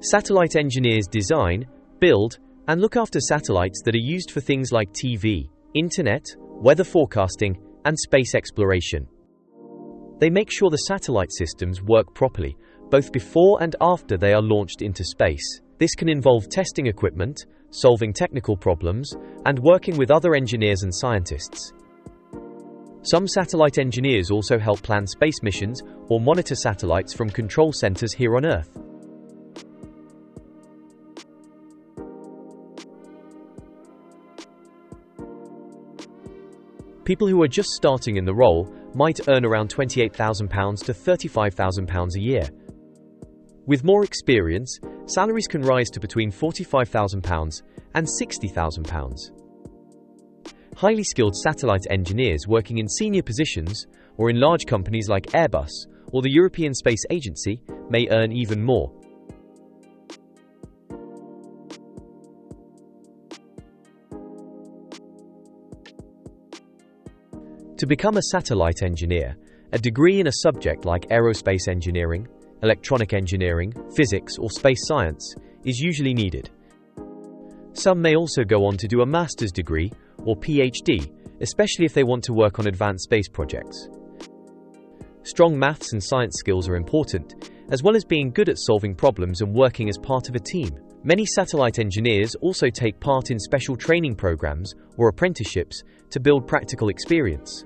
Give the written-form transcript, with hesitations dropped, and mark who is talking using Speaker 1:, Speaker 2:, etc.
Speaker 1: Satellite engineers design, build, and look after satellites that are used for things like TV, internet, weather forecasting, and space exploration. They make sure the satellite systems work properly, both before and after they are launched into space. This can involve testing equipment, solving technical problems, and working with other engineers and scientists. Some satellite engineers also help plan space missions or monitor satellites from control centers here on Earth. People who are just starting in the role might earn around £28,000 to £35,000 a year. With more experience, salaries can rise to between £45,000 and £60,000. Highly skilled satellite engineers working in senior positions or in large companies like Airbus or the European Space Agency may earn even more. To become a satellite engineer, a degree in a subject like aerospace engineering, electronic engineering, physics, or space science is usually needed. Some may also go on to do a master's degree or PhD, especially if they want to work on advanced space projects. Strong maths and science skills are important, as well as being good at solving problems and working as part of a team. Many satellite engineers also take part in special training programs or apprenticeships to build practical experience.